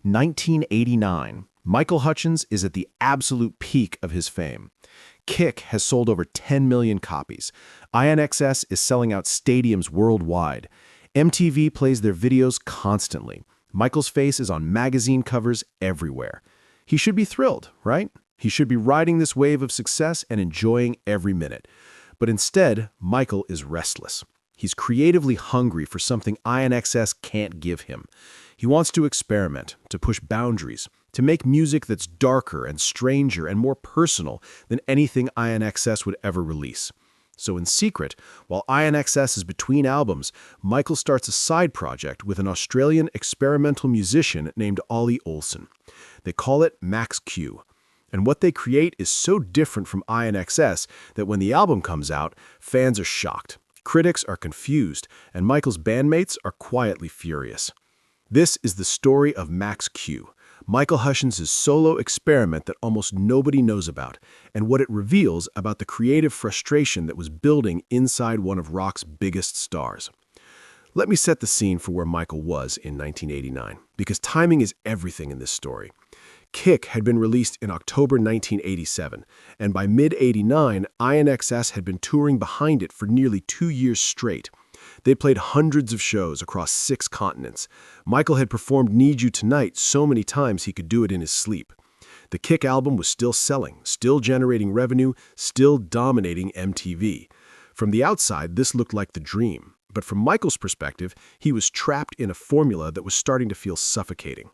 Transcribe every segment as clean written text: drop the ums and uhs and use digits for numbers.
1989. Michael Hutchence is at the absolute peak of his fame. Kick has sold over 10 million copies. INXS is selling out stadiums worldwide. MTV plays their videos constantly. Michael's face is on magazine covers everywhere. He should be thrilled, right? He should be riding this wave of success and enjoying every minute. But instead, Michael is restless. He's creatively hungry for something INXS can't give him. He wants to experiment, to push boundaries, to make music that's darker and stranger and more personal than anything INXS would ever release. So in secret, while INXS is between albums, Michael starts a side project with an Australian experimental musician named Ollie Olsen. They call it Max Q. And what they create is so different from INXS that when the album comes out, fans are shocked. Critics are confused, and Michael's bandmates are quietly furious. This is the story of Max Q, Michael Hutchence's solo experiment that almost nobody knows about, and what it reveals about the creative frustration that was building inside one of rock's biggest stars. Let me set the scene for where Michael was in 1989, because timing is everything in this story. Kick had been released in October 1987, and by mid-89, INXS had been touring behind it for nearly 2 years straight. They played hundreds of shows across 6 continents. Michael had performed Need You Tonight so many times he could do it in his sleep. The Kick album was still selling, still generating revenue, still dominating MTV. From the outside, this looked like the dream. But from Michael's perspective, he was trapped in a formula that was starting to feel suffocating.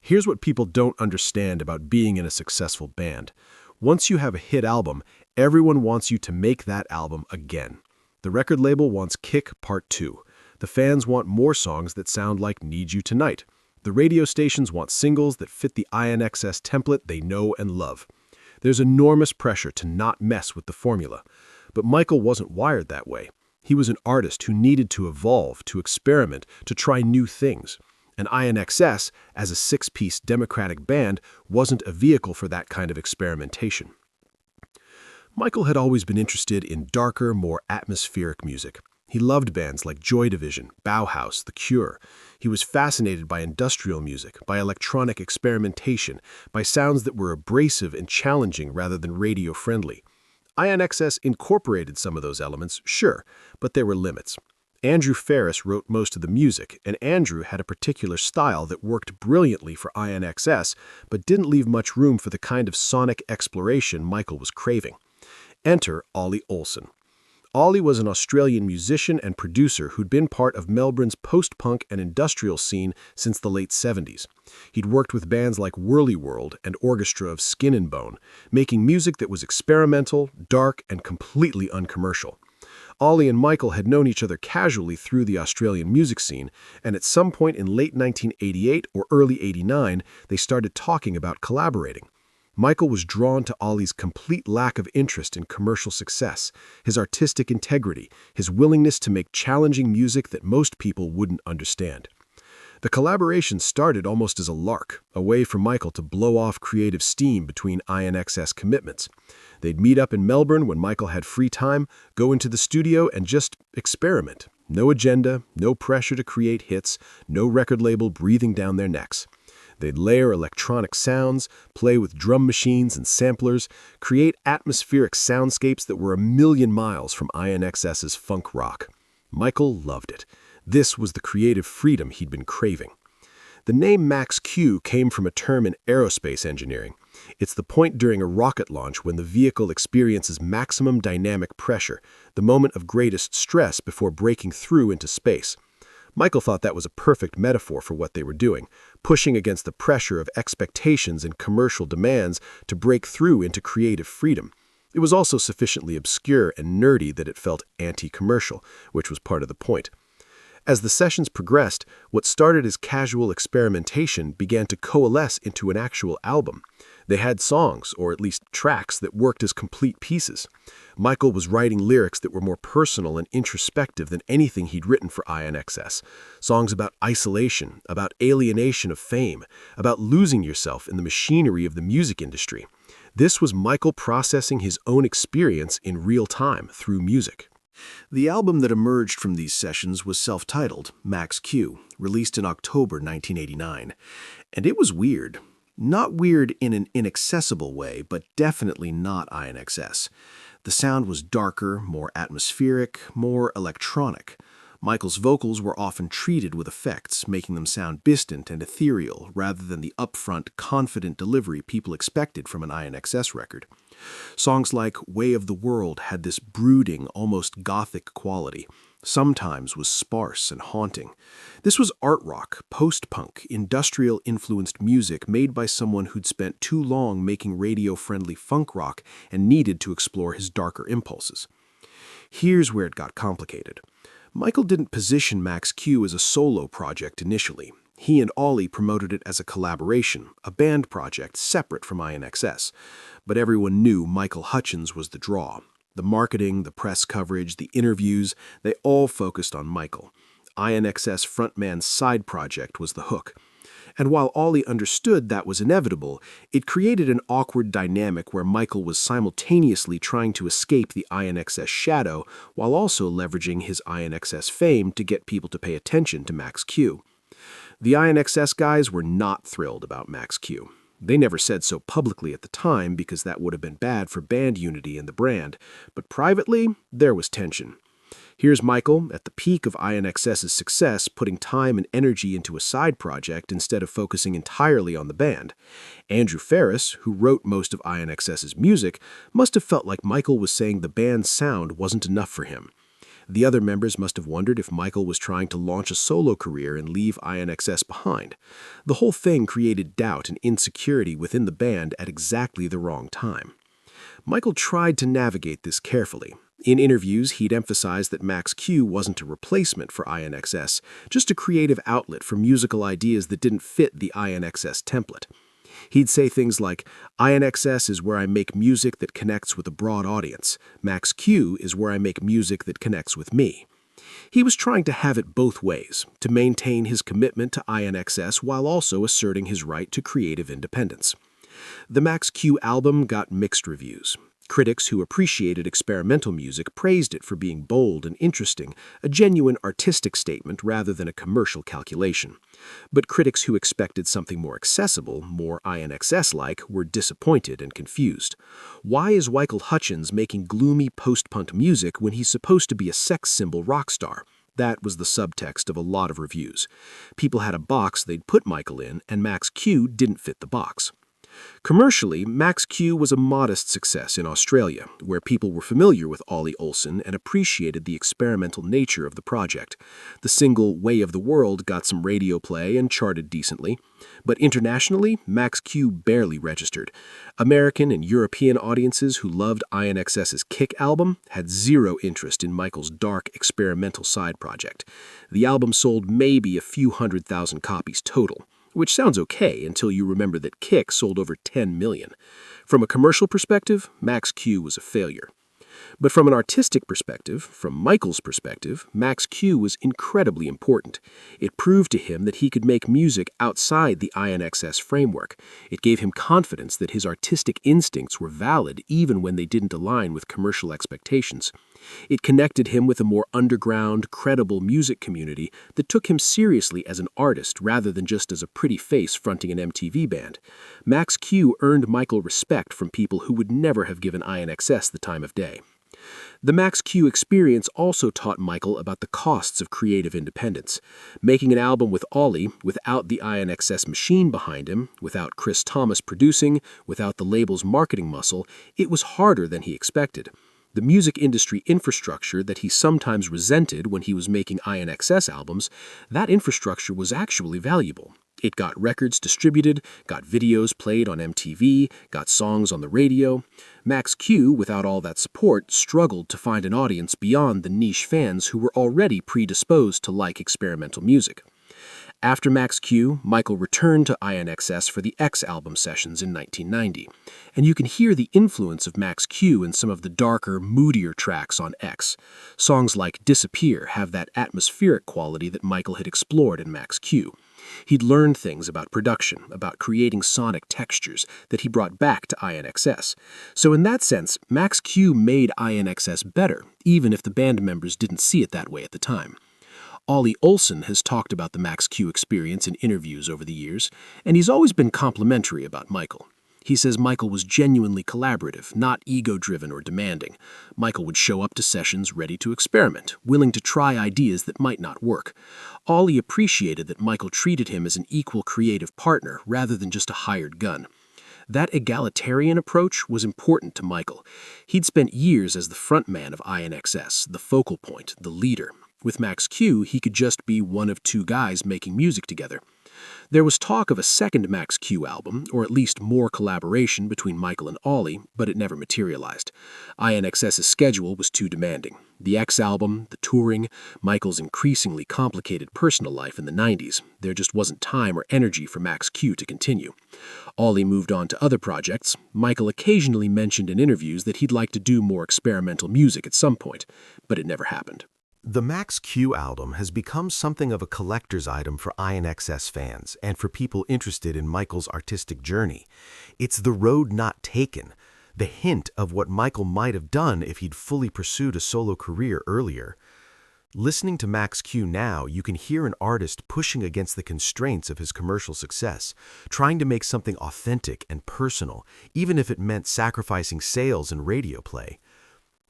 Here's what people don't understand about being in a successful band. Once you have a hit album, everyone wants you to make that album again. The record label wants Kick Part 2. The fans want more songs that sound like Need You Tonight. The radio stations want singles that fit the INXS template they know and love. There's enormous pressure to not mess with the formula. But Michael wasn't wired that way. He was an artist who needed to evolve, to experiment, to try new things. And INXS, as a 6-piece democratic band, wasn't a vehicle for that kind of experimentation. Michael had always been interested in darker, more atmospheric music. He loved bands like Joy Division, Bauhaus, The Cure. He was fascinated by industrial music, by electronic experimentation, by sounds that were abrasive and challenging rather than radio-friendly. INXS incorporated some of those elements, sure, but there were limits. Andrew Ferris wrote most of the music, and Andrew had a particular style that worked brilliantly for INXS, but didn't leave much room for the kind of sonic exploration Michael was craving. Enter Ollie Olsen. Ollie was an Australian musician and producer who'd been part of Melbourne's post-punk and industrial scene since the late 70s. He'd worked with bands like Whirly World and Orchestra of Skin and Bone, making music that was experimental, dark, and completely uncommercial. Ollie and Michael had known each other casually through the Australian music scene, and at some point in late 1988 or early 89, they started talking about collaborating. Michael was drawn to Ollie's complete lack of interest in commercial success, his artistic integrity, his willingness to make challenging music that most people wouldn't understand. The collaboration started almost as a lark, a way for Michael to blow off creative steam between INXS commitments. They'd meet up in Melbourne when Michael had free time, go into the studio and just experiment. No agenda, no pressure to create hits, no record label breathing down their necks. They'd layer electronic sounds, play with drum machines and samplers, create atmospheric soundscapes that were a million miles from INXS's funk rock. Michael loved it. This was the creative freedom he'd been craving. The name Max Q came from a term in aerospace engineering. It's the point during a rocket launch when the vehicle experiences maximum dynamic pressure, the moment of greatest stress before breaking through into space. Michael thought that was a perfect metaphor for what they were doing, pushing against the pressure of expectations and commercial demands to break through into creative freedom. It was also sufficiently obscure and nerdy that it felt anti-commercial, which was part of the point. As the sessions progressed, what started as casual experimentation began to coalesce into an actual album. They had songs, or at least tracks, that worked as complete pieces. Michael was writing lyrics that were more personal and introspective than anything he'd written for INXS. Songs about isolation, about alienation of fame, about losing yourself in the machinery of the music industry. This was Michael processing his own experience in real time through music. The album that emerged from these sessions was self-titled, Max Q, released in October 1989. And it was weird. Not weird in an inaccessible way, but definitely not INXS. The sound was darker, more atmospheric, more electronic. Michael's vocals were often treated with effects, making them sound distant and ethereal rather than the upfront, confident delivery people expected from an INXS record. Songs like Way of the World had this brooding, almost gothic quality, sometimes was sparse and haunting. This was art rock, post-punk, industrial-influenced music made by someone who'd spent too long making radio-friendly funk rock and needed to explore his darker impulses. Here's where it got complicated. Michael didn't position Max Q as a solo project initially. He and Ollie promoted it as a collaboration, a band project separate from INXS. But everyone knew Michael Hutchence was the draw. The marketing, the press coverage, the interviews, they all focused on Michael. INXS frontman's side project was the hook. And while Ollie understood that was inevitable, it created an awkward dynamic where Michael was simultaneously trying to escape the INXS shadow while also leveraging his INXS fame to get people to pay attention to Max Q. The INXS guys were not thrilled about Max Q. They never said so publicly at the time because that would have been bad for band unity and the brand, but privately, there was tension. Here's Michael, at the peak of INXS's success, putting time and energy into a side project instead of focusing entirely on the band. Andrew Ferris, who wrote most of INXS's music, must have felt like Michael was saying the band's sound wasn't enough for him. The other members must have wondered if Michael was trying to launch a solo career and leave INXS behind. The whole thing created doubt and insecurity within the band at exactly the wrong time. Michael tried to navigate this carefully. In interviews, he'd emphasized that Max Q wasn't a replacement for INXS, just a creative outlet for musical ideas that didn't fit the INXS template. He'd say things like, INXS is where I make music that connects with a broad audience. Max Q is where I make music that connects with me. He was trying to have it both ways, to maintain his commitment to INXS while also asserting his right to creative independence. The Max Q album got mixed reviews. Critics who appreciated experimental music praised it for being bold and interesting, a genuine artistic statement rather than a commercial calculation. But critics who expected something more accessible, more INXS-like, were disappointed and confused. Why is Michael Hutchence making gloomy post-punk music when he's supposed to be a sex symbol rock star? That was the subtext of a lot of reviews. People had a box they'd put Michael in, and Max Q didn't fit the box. Commercially, Max Q was a modest success in Australia, where people were familiar with Ollie Olsen and appreciated the experimental nature of the project. The single Way of the World got some radio play and charted decently, but internationally, Max Q barely registered. American and European audiences who loved INXS's Kick album had zero interest in Michael's dark, experimental side project. The album sold maybe a few 100,000 copies total, which sounds okay until you remember that Kick sold over 10 million. From a commercial perspective, Max Q was a failure. But from an artistic perspective, from Michael's perspective, Max Q was incredibly important. It proved to him that he could make music outside the INXS framework. It gave him confidence that his artistic instincts were valid even when they didn't align with commercial expectations. It connected him with a more underground, credible music community that took him seriously as an artist rather than just as a pretty face fronting an MTV band. Max Q earned Michael respect from people who would never have given INXS the time of day. The Max Q experience also taught Michael about the costs of creative independence. Making an album with Ollie, without the INXS machine behind him, without Chris Thomas producing, without the label's marketing muscle, it was harder than he expected. The music industry infrastructure that he sometimes resented when he was making INXS albums, that infrastructure was actually valuable. It got records distributed, got videos played on MTV, got songs on the radio. Max Q, without all that support, struggled to find an audience beyond the niche fans who were already predisposed to like experimental music. After Max Q, Michael returned to INXS for the X album sessions in 1990, and you can hear the influence of Max Q in some of the darker, moodier tracks on X. Songs like Disappear have that atmospheric quality that Michael had explored in Max Q. He'd learned things about production, about creating sonic textures that he brought back to INXS. So in that sense, Max Q made INXS better, even if the band members didn't see it that way at the time. Ollie Olson has talked about the Max Q experience in interviews over the years, and he's always been complimentary about Michael. He says Michael was genuinely collaborative, not ego-driven or demanding. Michael would show up to sessions ready to experiment, willing to try ideas that might not work. Ollie appreciated that Michael treated him as an equal creative partner rather than just a hired gun. That egalitarian approach was important to Michael. He'd spent years as the frontman of INXS, the focal point, the leader. With Max Q, he could just be one of two guys making music together. There was talk of a second Max Q album, or at least more collaboration between Michael and Ollie, but it never materialized. INXS's schedule was too demanding. The X album, the touring, Michael's increasingly complicated personal life in the 90s. There just wasn't time or energy for Max Q to continue. Ollie moved on to other projects. Michael occasionally mentioned in interviews that he'd like to do more experimental music at some point, but it never happened. The Max Q album has become something of a collector's item for INXS fans and for people interested in Michael's artistic journey. It's the road not taken, the hint of what Michael might have done if he'd fully pursued a solo career earlier. Listening to Max Q now, you can hear an artist pushing against the constraints of his commercial success, trying to make something authentic and personal, even if it meant sacrificing sales and radio play.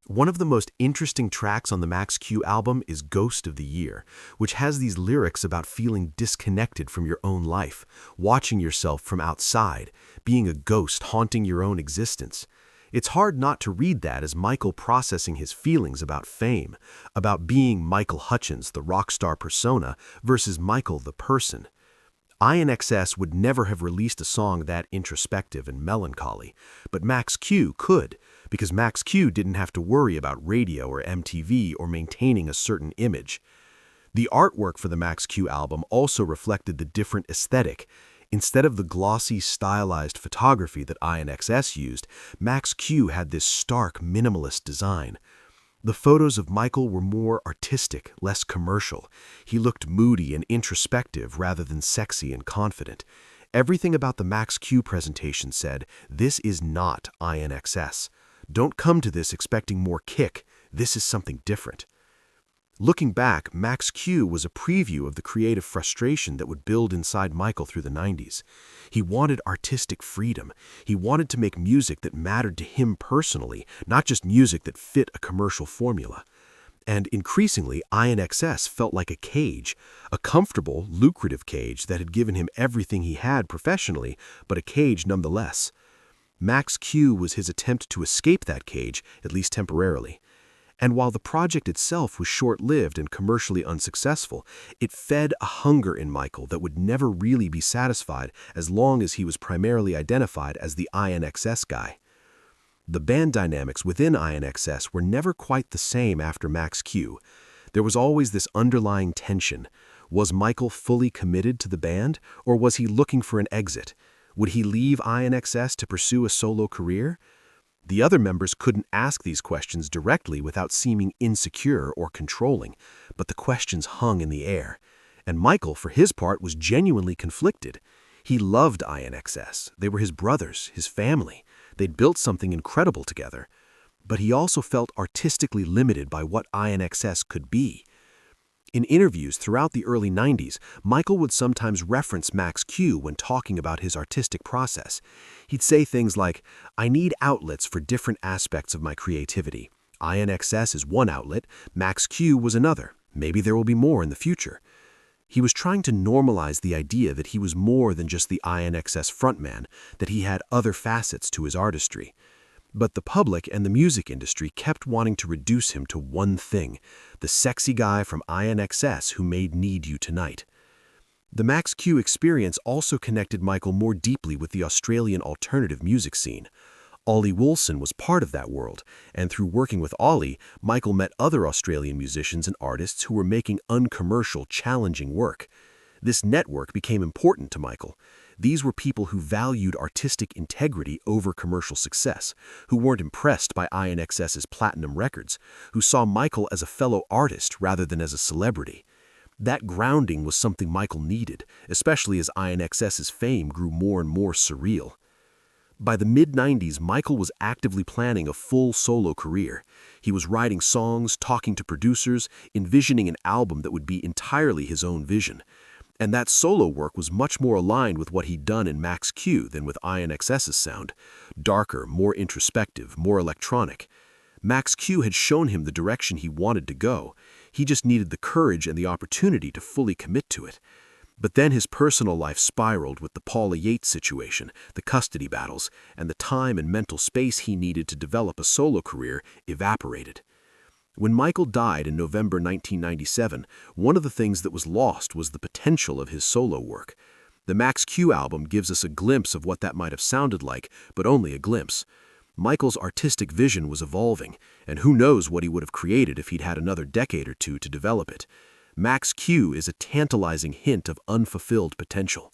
One of the most interesting tracks on the Max Q album is Ghost of the Year, which has these lyrics about feeling disconnected from your own life, watching yourself from outside, being a ghost haunting your own existence. It's hard not to read that as Michael processing his feelings about fame, about being Michael Hutchence, the rock star persona, versus Michael the person. INXS would never have released a song that introspective and melancholy, but Max Q could, because Max Q didn't have to worry about radio or MTV or maintaining a certain image. The artwork for the Max Q album also reflected the different aesthetic. Instead of the glossy, stylized photography that INXS used, Max Q had this stark, minimalist design. The photos of Michael were more artistic, less commercial. He looked moody and introspective rather than sexy and confident. Everything about the Max Q presentation said, "This is not INXS. Don't come to this expecting more kick. This is something different." Looking back, Max Q was a preview of the creative frustration that would build inside Michael through the 90s. He wanted artistic freedom. He wanted to make music that mattered to him personally, not just music that fit a commercial formula. And increasingly, INXS felt like a cage, a comfortable, lucrative cage that had given him everything he had professionally, but a cage nonetheless. Max Q was his attempt to escape that cage, at least temporarily. And while the project itself was short-lived and commercially unsuccessful, it fed a hunger in Michael that would never really be satisfied as long as he was primarily identified as the INXS guy. The band dynamics within INXS were never quite the same after Max Q. There was always this underlying tension. Was Michael fully committed to the band, or was he looking for an exit? Would he leave INXS to pursue a solo career? The other members couldn't ask these questions directly without seeming insecure or controlling, but the questions hung in the air. And Michael, for his part, was genuinely conflicted. He loved INXS. They were his brothers, his family. They'd built something incredible together. But he also felt artistically limited by what INXS could be. In interviews throughout the early 90s, Michael would sometimes reference Max Q when talking about his artistic process. He'd say things like, "I need outlets for different aspects of my creativity. INXS is one outlet, Max Q was another. Maybe there will be more in the future." He was trying to normalize the idea that he was more than just the INXS frontman, that he had other facets to his artistry. But the public and the music industry kept wanting to reduce him to one thing, the sexy guy from INXS who made Need You Tonight. The Max Q experience also connected Michael more deeply with the Australian alternative music scene. Ollie Wilson was part of that world, and through working with Ollie, Michael met other Australian musicians and artists who were making uncommercial, challenging work. This network became important to Michael. These were people who valued artistic integrity over commercial success, who weren't impressed by INXS's platinum records, who saw Michael as a fellow artist rather than as a celebrity. That grounding was something Michael needed, especially as INXS's fame grew more and more surreal. By the mid-90s, Michael was actively planning a full solo career. He was writing songs, talking to producers, envisioning an album that would be entirely his own vision. And that solo work was much more aligned with what he'd done in Max Q than with INXS's sound. Darker, more introspective, more electronic. Max Q had shown him the direction he wanted to go. He just needed the courage and the opportunity to fully commit to it. But then his personal life spiraled with the Paula Yates situation, the custody battles, and the time and mental space he needed to develop a solo career evaporated. When Michael died in November 1997, one of the things that was lost was the potential of his solo work. The Max Q album gives us a glimpse of what that might have sounded like, but only a glimpse. Michael's artistic vision was evolving, and who knows what he would have created if he'd had another decade or two to develop it. Max Q is a tantalizing hint of unfulfilled potential.